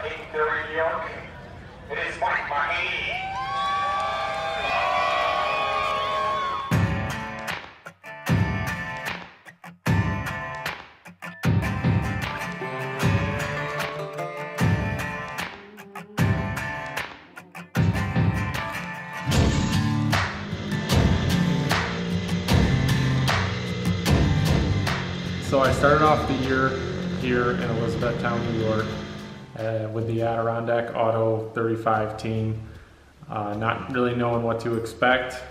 taking the radio. It is Mike Mahaney. So I started off the year here in Elizabethtown, New York, with the Adirondack Auto 35 team, not really knowing what to expect.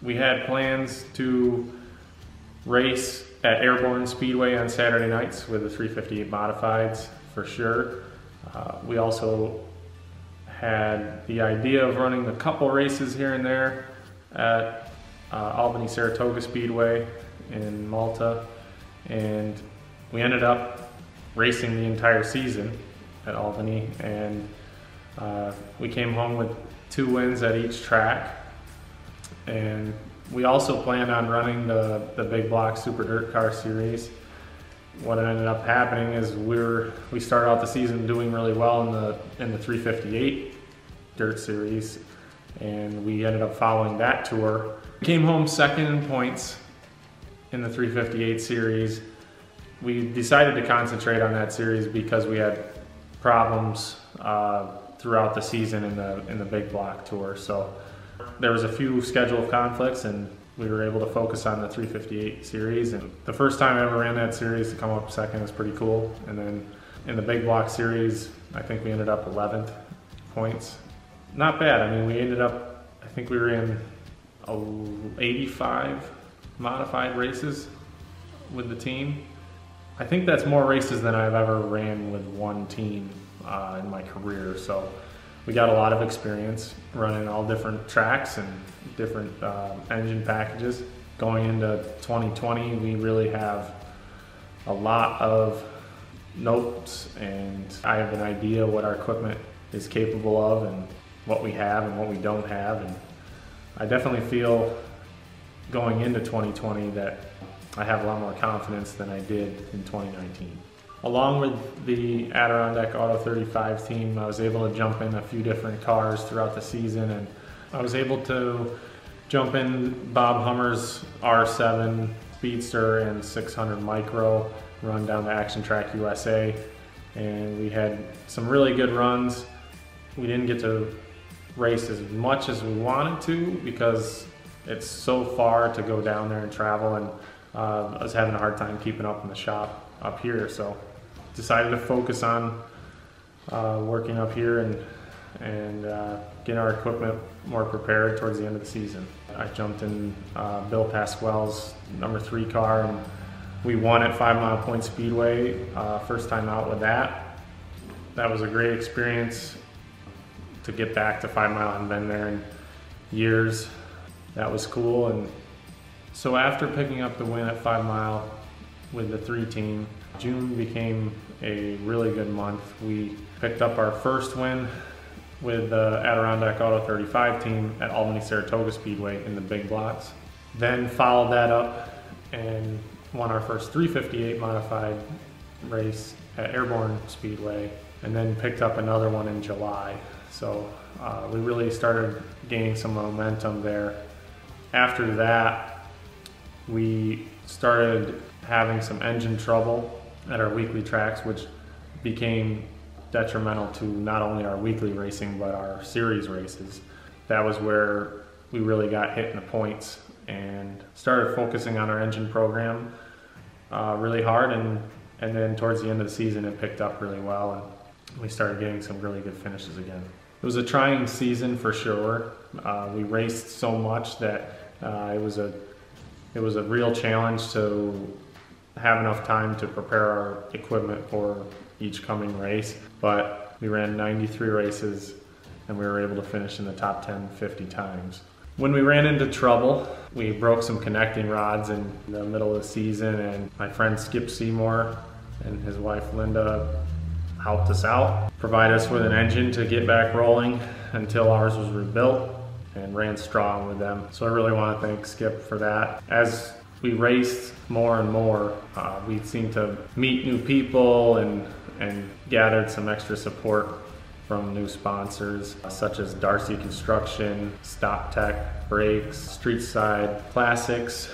We had plans to race at Airborne Speedway on Saturday nights with the 358 Modifieds for sure. We also had the idea of running a couple races here and there at Albany Saratoga Speedway in Malta. And we ended up racing the entire season at Albany, and we came home with 2 wins at each track. And we also planned on running the Big Block Super Dirt Car Series. What ended up happening is we started out the season doing really well in the 358 Dirt Series, and we ended up following that tour. We came home second in points in the 358 series. We decided to concentrate on that series because we had problems throughout the season in the Big Block tour. So there was a few schedule conflicts, and we were able to focus on the 358 series. And the first time I ever ran that series to come up second was pretty cool. And then in the Big Block series, I think we ended up 11th points. Not bad. I mean, we ended up, I think we ran 85 modified races with the team. I think that's more races than I've ever ran with one team in my career. So we got a lot of experience running all different tracks and different engine packages. Going into 2020, we really have a lot of notes, and I have an idea what our equipment is capable of and what we have and what we don't have. And I definitely feel going into 2020 that I have a lot more confidence than I did in 2019. Along with the Adirondack Auto 35 team, I was able to jump in a few different cars throughout the season, and I was able to jump in Bob Hummer's R7 Speedster and 600 Micro, run down to Action Track USA, and we had some really good runs. We didn't get to race as much as we wanted to because it's so far to go down there and travel, and I was having a hard time keeping up in the shop up here, so decided to focus on working up here and getting our equipment more prepared towards the end of the season. I jumped in Bill Pasquale's number 3 car, and we won at 5 Mile Point Speedway, first time out with that. That was a great experience to get back to 5 Mile. I haven't been there in years. That was cool. And so after picking up the win at 5 Mile with the 3 team, June became a really good month. We picked up our first win with the Adirondack Auto 35 team at Albany Saratoga Speedway in the Big Blocks. Then followed that up and won our first 358 modified race at Airborne Speedway, and then picked up another one in July. So we really started gaining some momentum there. After that, we started having some engine trouble at our weekly tracks, which became detrimental to not only our weekly racing but our series races. That was where we really got hit in the points and started focusing on our engine program really hard, and then towards the end of the season it picked up really well, and we started getting some really good finishes again. It was a trying season for sure. We raced so much that it was a real challenge to have enough time to prepare our equipment for each coming race, but we ran 93 races and we were able to finish in the top 10 50 times. When we ran into trouble, we broke some connecting rods in the middle of the season, and my friend Skip Seymour and his wife Linda helped us out, provide us with an engine to get back rolling until ours was rebuilt, and ran strong with them. So I really want to thank Skip for that. As we raced more and more, we seemed to meet new people and gathered some extra support from new sponsors such as Darcy Construction, Stop Tech, Brakes, Street Side Classics.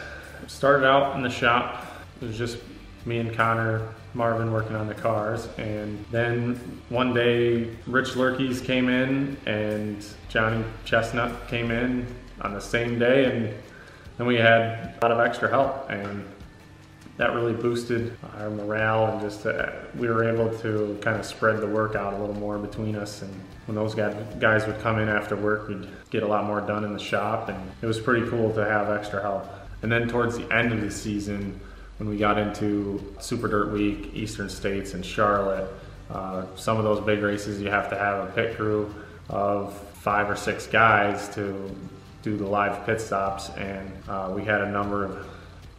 Started out in the shop. It was just me and Connor Marvin working on the cars, and then one day Rich Lurkeys came in and Johnny Chestnut came in on the same day, and then we had a lot of extra help, and that really boosted our morale, and just we were able to kind of spread the work out a little more between us. And when those guys would come in after work, we'd get a lot more done in the shop, and it was pretty cool to have extra help. And then towards the end of the season, when we got into Super Dirt Week, Eastern States, and Charlotte, some of those big races you have to have a pit crew of 5 or 6 guys to do the live pit stops, and we had a number of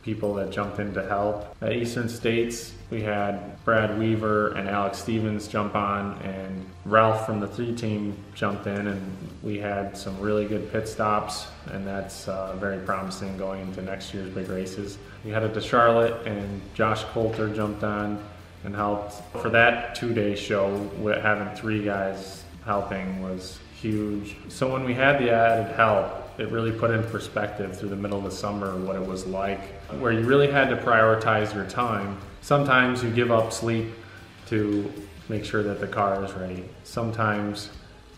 people that jumped in to help. At Eastern States, we had Brad Weaver and Alex Stevens jump on, and Ralph from the 3 team jumped in, and we had some really good pit stops, and that's very promising going into next year's big races. We headed to Charlotte, and Josh Coulter jumped on and helped. For that 2-day show, having 3 guys helping was huge. So when we had the added help, it really put into perspective through the middle of the summer what it was like, where you really had to prioritize your time. Sometimes you give up sleep to make sure that the car is ready. Sometimes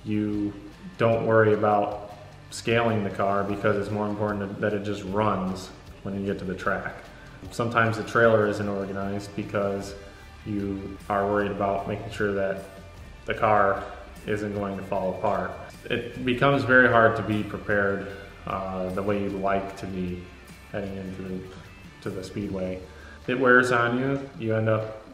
you don't worry about scaling the car because it's more important that it just runs when you get to the track. Sometimes the trailer isn't organized because you are worried about making sure that the car isn't going to fall apart. It becomes very hard to be prepared the way you'd like to be heading into the speedway. It wears on you. You end up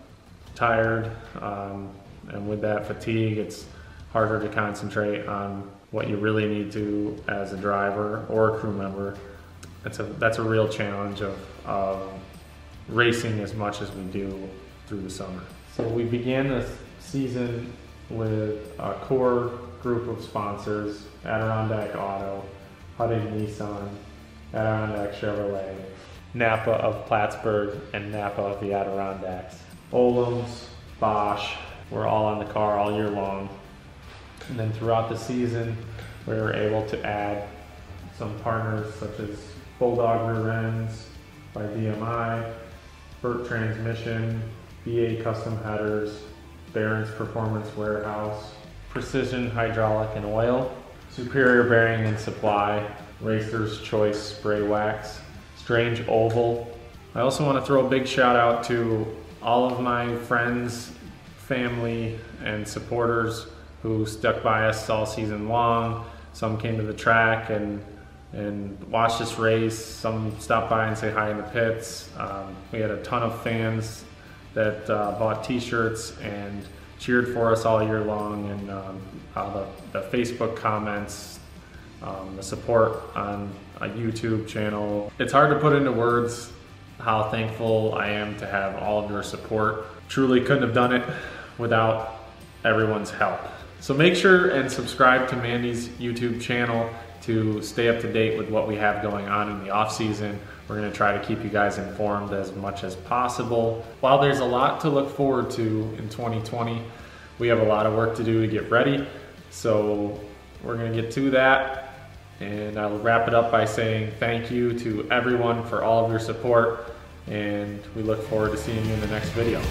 tired, and with that fatigue, it's harder to concentrate on what you really need to as a driver or a crew member. That's a real challenge of racing as much as we do through the summer. So we began the season with a core group of sponsors: Adirondack Auto, Huddy Nissan, Adirondack Chevrolet, Napa of Plattsburgh, and Napa of the Adirondacks. Olam's, Bosch, we're all on the car all year long. And then throughout the season, we were able to add some partners such as Bulldog Rear Ends by DMI, Burt Transmission, BA Custom Headers, Barron's Performance Warehouse, Precision Hydraulic and Oil, Superior Bearing and Supply, Racer's Choice Spray Wax, Strange Oval. I also want to throw a big shout out to all of my friends, family, and supporters who stuck by us all season long. Some came to the track and watched us race. Some stopped by and say hi in the pits. We had a ton of fans that bought t-shirts and cheered for us all year long, and the Facebook comments, the support on a YouTube channel. It's hard to put into words how thankful I am to have all of your support. Truly couldn't have done it without everyone's help. So make sure and subscribe to Mandee's YouTube channel to stay up to date with what we have going on in the off season. We're going to try to keep you guys informed as much as possible. While there's a lot to look forward to in 2020, we have a lot of work to do to get ready. So we're going to get to that. And I'll wrap it up by saying thank you to everyone for all of your support. And we look forward to seeing you in the next video.